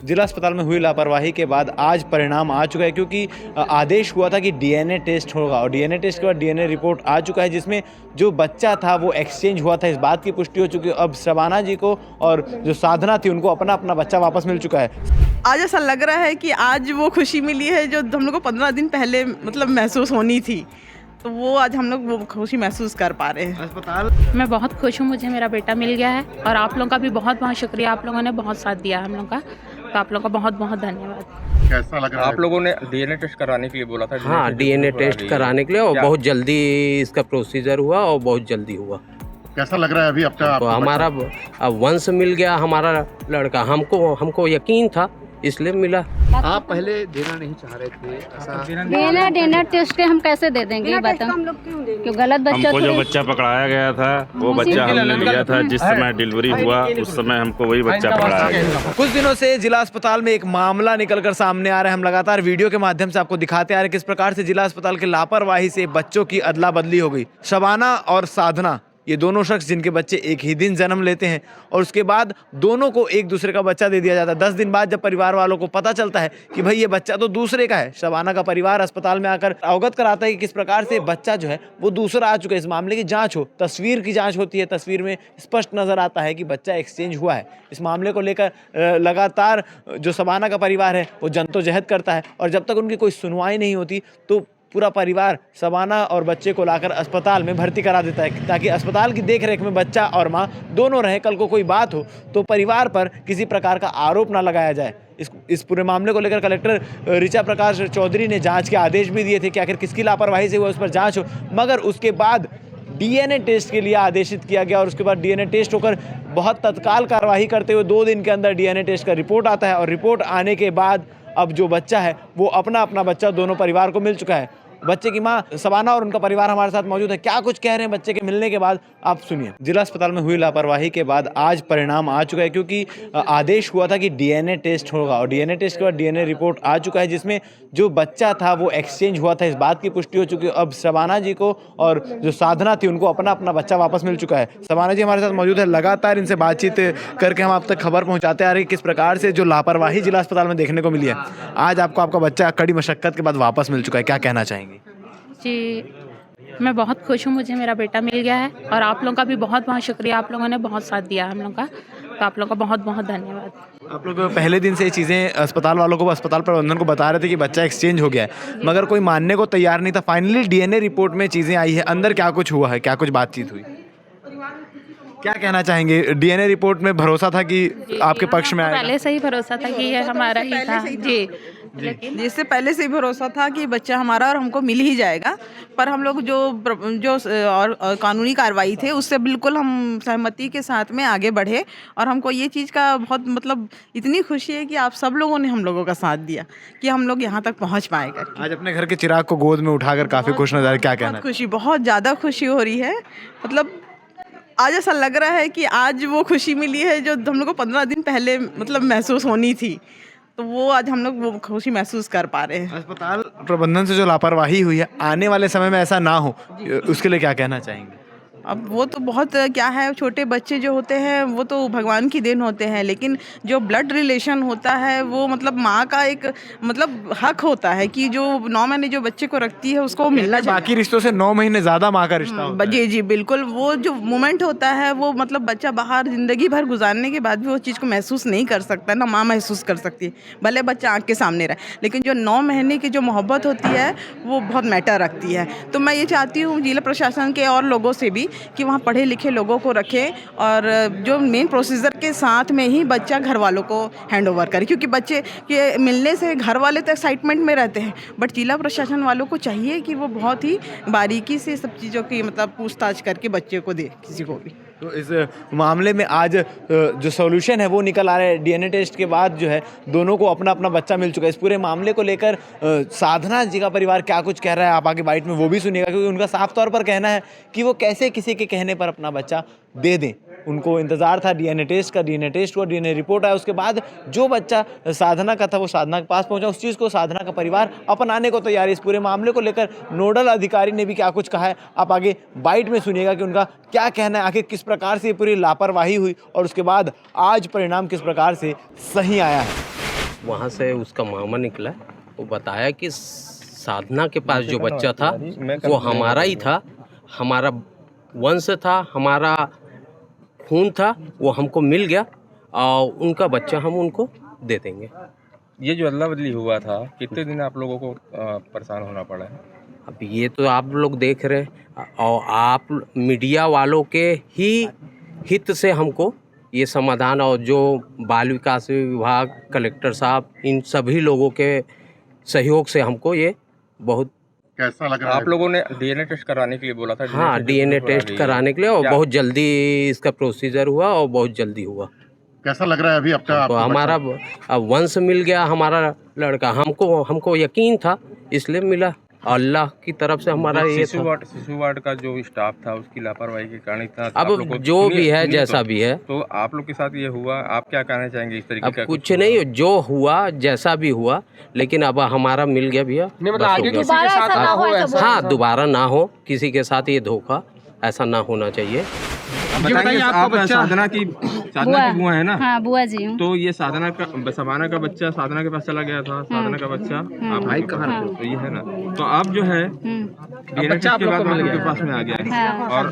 जिला अस्पताल में हुई लापरवाही के बाद आज परिणाम आ चुका है, क्योंकि आदेश हुआ था कि डीएनए टेस्ट होगा और डीएनए टेस्ट के बाद डीएनए रिपोर्ट आ चुका है, जिसमें जो बच्चा था वो एक्सचेंज हुआ था। इस बात की पुष्टि हो चुकी है। अब शबाना जी को और जो साधना थी उनको अपना अपना बच्चा वापस मिल चुका है। आज ऐसा लग रहा है कि आज वो खुशी मिली है जो हम लोग को 15 दिन पहले मतलब महसूस होनी थी, तो वो आज हम लोग वो खुशी महसूस कर पा रहे हैं। अस्पताल मैं बहुत खुश हूँ, मुझे मेरा बेटा मिल गया है और आप लोगों का भी बहुत बहुत शुक्रिया। आप लोगों ने बहुत साथ दिया हम लोगों का, तो आप लोगों का बहुत बहुत धन्यवाद। कैसा लग रहा है? आप लोगों ने डीएनए टेस्ट कराने के लिए बोला था। हाँ, डीएनए टेस्ट कराने के लिए और बहुत जल्दी इसका प्रोसीजर हुआ और बहुत जल्दी हुआ। कैसा लग रहा है अभी आपका? तो हमारा वंश मिल गया, हमारा लड़का। हमको यकीन था, इसलिए मिला। आप पहले देना नहीं चाह रहे थे ऐसा? डीएनए टेस्ट के हम कैसे दे देंगे ये बताओ, क्यों गलत बच्चा हमको जो बच्चा पकड़ाया गया था वो बच्चा हमने लिया था। जिस समय डिलीवरी हुआ उस समय हमको वही बच्चा पकड़ाया गया। कुछ दिनों से जिला अस्पताल में एक मामला निकलकर सामने आ रहा है। हम लगातार वीडियो के माध्यम से आपको दिखाते आ रहे हैं किस प्रकार से जिला अस्पताल की लापरवाही से बच्चों की अदला बदली हो गई। शबाना और साधना, ये दोनों शख्स जिनके बच्चे एक ही दिन जन्म लेते हैं और उसके बाद दोनों को एक दूसरे का बच्चा दे दिया जाता है। 10 दिन बाद जब परिवार वालों को पता चलता है कि भाई ये बच्चा तो दूसरे का है, शबाना का परिवार अस्पताल में आकर अवगत कराता है कि किस प्रकार से बच्चा जो है वो दूसरा आ चुका है। इस मामले की जांच हो, तस्वीर की जांच होती है, तस्वीर में स्पष्ट नजर आता है कि बच्चा एक्सचेंज हुआ है। इस मामले को लेकर लगातार जो शबाना का परिवार है वो जद्दोजहद करता है और जब तक उनकी कोई सुनवाई नहीं होती तो पूरा परिवार शबाना और बच्चे को लाकर अस्पताल में भर्ती करा देता है, ताकि अस्पताल की देखरेख में बच्चा और मां दोनों रहें। कल को कोई बात हो तो परिवार पर किसी प्रकार का आरोप ना लगाया जाए। इस पूरे मामले को लेकर कलेक्टर ऋचा प्रकाश चौधरी ने जांच के आदेश भी दिए थे कि आखिर किसकी लापरवाही से हुआ उस पर जांच हो, मगर उसके बाद डीएनए टेस्ट के लिए आदेशित किया गया और उसके बाद डीएनए टेस्ट होकर बहुत तत्काल कार्रवाई करते हुए 2 दिन के अंदर डीएनए टेस्ट का रिपोर्ट आता है और रिपोर्ट आने के बाद अब जो बच्चा है वो अपना अपना बच्चा दोनों परिवार को मिल चुका है। बच्चे की मां शबाना और उनका परिवार हमारे साथ मौजूद है। क्या कुछ कह रहे हैं बच्चे के मिलने के बाद, आप सुनिए। जिला अस्पताल में हुई लापरवाही के बाद आज परिणाम आ चुका है, क्योंकि आदेश हुआ था कि डीएनए टेस्ट होगा और डीएनए टेस्ट के बाद डीएनए रिपोर्ट आ चुका है, जिसमें जो बच्चा था वो एक्सचेंज हुआ था। इस बात की पुष्टि हो चुकी है। अब शबाना जी को और जो साधना थी उनको अपना अपना बच्चा वापस मिल चुका है। शबाना जी हमारे साथ मौजूद है। लगातार इनसे बातचीत करके हम आप तक खबर पहुँचाते आ रहे हैं किस प्रकार से जो लापरवाही जिला अस्पताल में देखने को मिली है। आज आपको आपका बच्चा कड़ी मशक्कत के बाद वापस मिल चुका है, क्या कहना चाहेंगे? जी, मैं बहुत खुश हूँ, मुझे मेरा बेटा मिल गया है और आप लोगों का भी बहुत बहुत शुक्रिया। आप लोगों ने बहुत साथ दिया हम लोगों का, तो आप लोगों का बहुत बहुत धन्यवाद। आप लोग पहले दिन से ये चीज़ें अस्पताल वालों को, अस्पताल प्रबंधन को बता रहे थे कि बच्चा एक्सचेंज हो गया है, मगर कोई मानने को तैयार नहीं था। फाइनली डीएनए रिपोर्ट में चीज़ें आई है, अंदर क्या कुछ हुआ है, क्या कुछ बातचीत हुई, क्या कहना चाहेंगे? डीएनए रिपोर्ट में भरोसा था कि आपके पक्ष में आएगा? पहले से ही भरोसा था कि ये हमारा ही था। जी, जिससे पहले से ही भरोसा था कि बच्चा हमारा और हमको मिल ही जाएगा, पर हम लोग जो और कानूनी कार्रवाई थे उससे बिल्कुल हम सहमति के साथ में आगे बढ़े और हमको ये चीज़ का बहुत मतलब इतनी खुशी है कि आप सब लोगों ने हम लोगों का साथ दिया कि हम लोग यहाँ तक पहुँच पाएगा। आज अपने घर के चिराग को गोद में उठाकर काफ़ी खुश नजर, क्या कहना? खुशी, बहुत ज़्यादा खुशी हो रही है। मतलब आज ऐसा लग रहा है कि आज वो खुशी मिली है जो हम लोग को 15 दिन पहले मतलब महसूस होनी थी, तो वो आज हम लोग वो खुशी महसूस कर पा रहे हैं। अस्पताल प्रबंधन से जो लापरवाही हुई है, आने वाले समय में ऐसा ना हो, उसके लिए क्या कहना चाहेंगे? अब वो तो बहुत क्या है, छोटे बच्चे जो होते हैं वो तो भगवान की देन होते हैं, लेकिन जो ब्लड रिलेशन होता है वो मतलब माँ का एक मतलब हक होता है कि जो 9 महीने जो बच्चे को रखती है उसको मिलना चाहिए। बाकी रिश्तों से 9 महीने ज़्यादा माँ का रिश्ता होता है। जी जी बिल्कुल, वो जो मोमेंट होता है वो मतलब बच्चा बाहर ज़िंदगी भर गुजारने के बाद भी वो चीज़ को महसूस नहीं कर सकता, ना माँ महसूस कर सकती है, भले बच्चा आँख के सामने रहे, लेकिन जो 9 महीने की जो मोहब्बत होती है वो बहुत मैटर रखती है। तो मैं ये चाहती हूँ जिला प्रशासन के और लोगों से भी कि वहाँ पढ़े लिखे लोगों को रखें और जो मेन प्रोसीजर के साथ में ही बच्चा घर वालों को हैंड ओवर करें, क्योंकि बच्चे के मिलने से घर वाले तो एक्साइटमेंट में रहते हैं, बट जिला प्रशासन वालों को चाहिए कि वो बहुत ही बारीकी से सब चीज़ों की मतलब पूछताछ करके बच्चे को दे किसी को भी। तो इस मामले में आज जो सॉल्यूशन है वो निकल आ रहा है। डीएनए टेस्ट के बाद जो है दोनों को अपना अपना बच्चा मिल चुका है। इस पूरे मामले को लेकर साधना जी का परिवार क्या कुछ कह रहा है, आप आगे बाइट में वो भी सुनिएगा, क्योंकि उनका साफ तौर पर कहना है कि वो कैसे किसी के कहने पर अपना बच्चा दे दें। उनको इंतज़ार था डीएनए टेस्ट का, डीएनए टेस्ट हुआ, डीएनए रिपोर्ट आया, उसके बाद जो बच्चा साधना का था वो साधना के पास पहुंचा। उस चीज़ को साधना का परिवार अपनाने को तैयार है। इस पूरे मामले को लेकर नोडल अधिकारी ने भी क्या कुछ कहा है, आप आगे बाइट में सुनिएगा कि उनका क्या कहना है, आखिर किस प्रकार से ये पूरी लापरवाही हुई और उसके बाद आज परिणाम किस प्रकार से सही आया है। वहाँ से उसका मामा निकला, वो बताया कि साधना के पास जो बच्चा था वो हमारा ही था, हमारा वंश था, हमारा खून था, वो हमको मिल गया और उनका बच्चा हम उनको दे देंगे। ये जो अदला बदली हुआ था, कितने दिन आप लोगों को परेशान होना पड़ा है? अब ये तो आप लोग देख रहे हैं और आप मीडिया वालों के ही हित से हमको ये समाधान, और जो बाल विकास विभाग, कलेक्टर साहब, इन सभी लोगों के सहयोग से हमको ये बहुत कैसा लग रहा है? आप लोगों ने डीएनए टेस्ट कराने के लिए बोला था? हाँ, डीएनए टेस्ट कराने के लिए, और बहुत जल्दी इसका प्रोसीजर हुआ और बहुत जल्दी हुआ। कैसा लग रहा है अभी आपका तो हमारा वंश मिल गया, हमारा लड़का, हमको यकीन था, इसलिए मिला। अल्लाह की तरफ से हमारा ये था। शिशु वार्ड का जो स्टाफ था उसकी लापरवाही के कारण इतना अब जो भी है, जैसा भी है, तो आप लोग के साथ ये हुआ, आप क्या कहना चाहेंगे इस तरीके अब का? कुछ नहीं, जो हुआ जैसा भी हुआ, लेकिन अब हमारा मिल गया भैया। हाँ, दोबारा ना हो किसी के साथ ये धोखा, ऐसा ना होना चाहिए। बताइए, आप साधना की बुआ है ना? हाँ, बुआ जी हूँ। तो ये साधना का, सबाना का बच्चा साधना के पास चला गया था, साधना का बच्चा आप भाई कहाँ है? तो ये है ना, तो आप जो है डीएनए टेस्ट के बाद आप लोगों के पास में आ गया है, और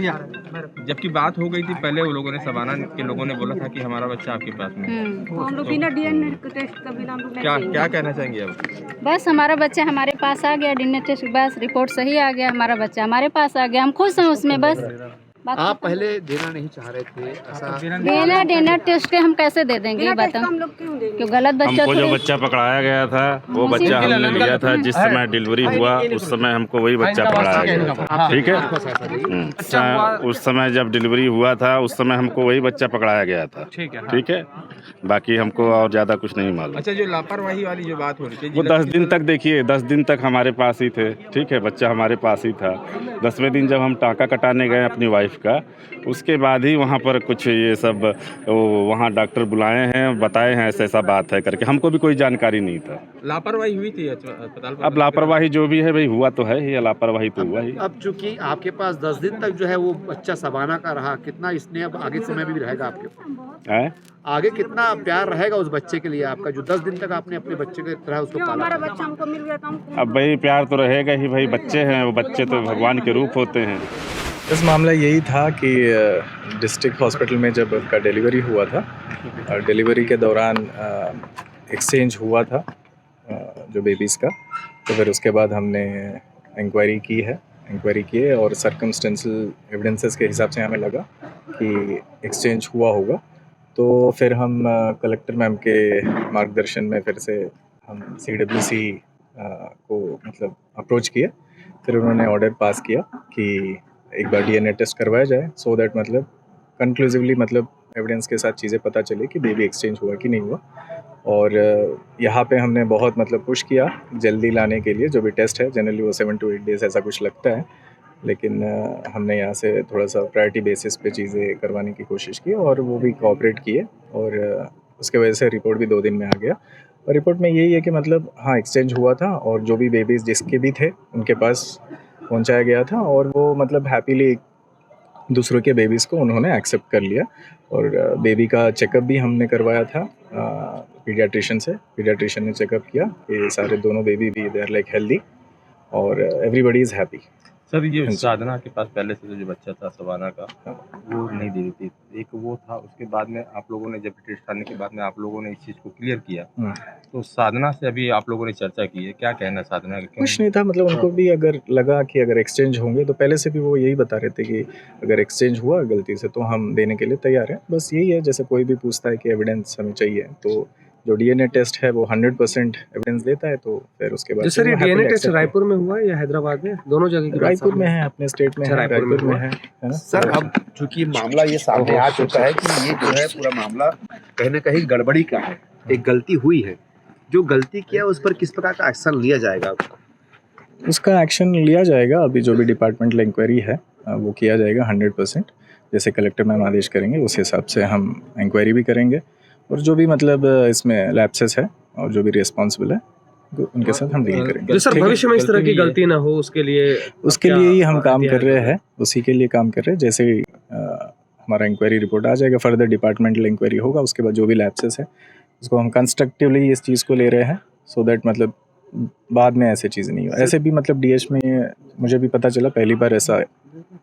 जबकि बात हो गई थी पहले, वो लोगों ने, सबाना के लोगों ने बोला था कि हमारा बच्चा आपके पास में है। हम लोग बिना डीएनए टेस्ट का बिना क्या कहना चाहेंगे अब? बस हमारा बच्चा हमारे पास आ गया, डीएनए टेस्ट के बाद रिपोर्ट सही आ गया, हमारा बच्चा हमारे पास आ गया, हम खुश हैं उसमें। बस आप पहले देना नहीं चाह रहे थे ऐसा? डीएनए टेस्ट के हम कैसे दे देंगे ये बताओ? क्यों गलत बच्चा? हमको जो बच्चा पकड़ाया गया था वो बच्चा हमने लिया था, जिस समय डिलीवरी हुआ उस समय हमको वही बच्चा पकड़ाया गया था, ठीक है। उस समय जब डिलीवरी हुआ था उस समय हमको वही बच्चा पकड़ाया गया था, ठीक है। बाकी हमको और ज़्यादा कुछ नहीं मालूम। अच्छा, जो लापरवाही वाली जो बात हो रही थी, वो 10 दिन तक, देखिए 10 दिन तक हमारे पास ही थे, ठीक है, बच्चा हमारे पास ही था। 10वें दिन जब हम टाँका कटाने गए अपनी वाइफ का, उसके बाद ही वहाँ पर कुछ ये सब वहाँ डॉक्टर बुलाए हैं, बताए हैं ऐसा ऐसा बात है करके, हमको भी कोई जानकारी नहीं था। लापरवाही हुई थी अस्पताल पर? अब लापरवाही जो भी है भाई, हुआ तो है ही, लापरवाही तो हुआ ही। अब चूंकि आपके पास 10 दिन तक जो है वो बच्चा सबाना का रहा, कितना इसने अब आगे समय भी रहेगा आपके पास? है आगे कितना प्यार रहेगा उस बच्चे के लिए आपका, जो 10 दिन तक आपने अपने बच्चे की तरह उसको पाला? हमारा बच्चा हमको मिल गया था। अब भाई प्यार तो रहेगा ही भाई, बच्चे हैं वो, बच्चे तो भगवान के रूप होते हैं। इस मामला यही था कि डिस्ट्रिक्ट हॉस्पिटल में जब उसका डिलीवरी हुआ था, और डिलीवरी के दौरान एक्सचेंज हुआ था जो बेबीज़ का, तो फिर उसके बाद हमने इंक्वायरी की है और सर्कमस्टेंशियल एविडेंसेस के हिसाब से हमें लगा कि एक्सचेंज हुआ होगा। तो फिर हम कलेक्टर मैम के मार्गदर्शन में फिर से हम CWC को मतलब अप्रोच किए, फिर उन्होंने ऑर्डर पास किया कि एक बार डीएनए टेस्ट करवाया जाए, सो दैट मतलब कंक्लूसिवली मतलब एविडेंस के साथ चीज़ें पता चले कि बेबी एक्सचेंज हुआ कि नहीं हुआ। और यहाँ पे हमने बहुत मतलब पुश किया जल्दी लाने के लिए। जो भी टेस्ट है जनरली वो 7 to 8 डेज़ ऐसा कुछ लगता है, लेकिन हमने यहाँ से थोड़ा सा प्रायोरिटी बेसिस पे चीज़ें करवाने की कोशिश की और वो भी कोऑपरेट किए, और उसके वजह से रिपोर्ट भी 2 दिन में आ गया। और रिपोर्ट में यही है कि मतलब हाँ एक्सचेंज हुआ था, और जो भी बेबीज़ जिसके भी थे उनके पास पहुंचाया गया था, और वो मतलब हैप्पीली दूसरों के बेबीज़ को उन्होंने एक्सेप्ट कर लिया। और बेबी का चेकअप भी हमने करवाया था पीडियाट्रिशियन से, पीडियाट्रिशियन ने चेकअप किया कि सारे दोनों बेबी भी दे आर लाइक हेल्दी, और एवरीबडी इज़ हैप्पी। सर, ये साधना के पास पहले से जो बच्चा था सबाना का, वो नहीं दे रही थी, एक वो था, उसके बाद में आप लोगों ने जब टेस्ट करने के बाद में आप लोगों ने इस चीज़ को क्लियर किया, तो साधना से अभी आप लोगों ने चर्चा की है, क्या कहना है साधना का? कुछ नहीं था, मतलब उनको भी अगर लगा कि अगर एक्सचेंज होंगे, तो पहले से भी वो यही बता रहे थे कि अगर एक्सचेंज हुआ गलती से तो हम देने के लिए तैयार हैं। बस यही है, जैसे कोई भी पूछता है कि एविडेंस हमें चाहिए, तो जो डीएनए टेस्ट है वो 100% एविडेंस देता है, तो फिर उसके बाद सर ये डीएनए टेस्ट रायपुर में हुआ है या हैदराबाद में? दोनों जगह की? रायपुर में है, अपने स्टेट में है, रायपुर में है ना सर। अब चूंकि मामला ये सामने आ चुका है कि ये जो है पूरा मामला कहीं ना कहीं गड़बड़ी का है, एक गलती हुई है, जो गलती किया उस पर किस प्रकार का एक्शन लिया जाएगा? उसका एक्शन लिया जाएगा, अभी जो भी डिपार्टमेंटल इंक्वायरी है वो किया जाएगा 100%। जैसे कलेक्टर मैम आदेश करेंगे उस हिसाब से हम इंक्वायरी भी करेंगे, और जो भी मतलब इसमें लैप्सेस है और जो भी रिस्पॉन्सिबल है उनके साथ हम डील करेंगे। जो सर भविष्य में इस तरह की गलती ना हो उसके लिए ही हम काम कर रहे हैं, उसी के लिए काम कर रहे हैं। जैसे हमारा इंक्वायरी रिपोर्ट आ जाएगा, फर्दर डिपार्टमेंटल इंक्वायरी होगा, उसके बाद जो भी लैप्सेस है उसको हम कंस्ट्रक्टिवली इस चीज़ को ले रहे हैं, सो दैट मतलब बाद में ऐसे चीज़ नहीं हो। ऐसे भी मतलब डीएच में मुझे भी पता चला, पहली बार ऐसा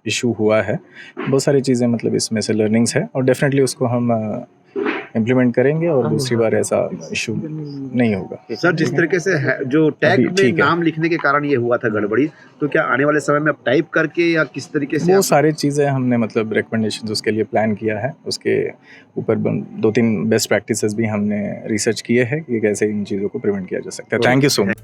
इशू हुआ है। बहुत सारी चीज़ें मतलब इसमें से लर्निंग्स है और डेफिनेटली उसको हम इम्प्लीमेंट करेंगे और दूसरी बार ऐसा इशू नहीं होगा। सर, जिस तरीके से जो टैग में नाम लिखने के कारण ये हुआ था गड़बड़ी, तो क्या आने वाले समय में अब टाइप करके या किस तरीके से वो सारी चीज़ें हमने मतलब रिकमेंडेशन उसके लिए प्लान किया है। उसके ऊपर 2-3 बेस्ट प्रैक्टिसेस भी हमने रिसर्च किए हैं कि कैसे इन चीज़ों को प्रिवेंट किया जा सकता है। Thank you so much.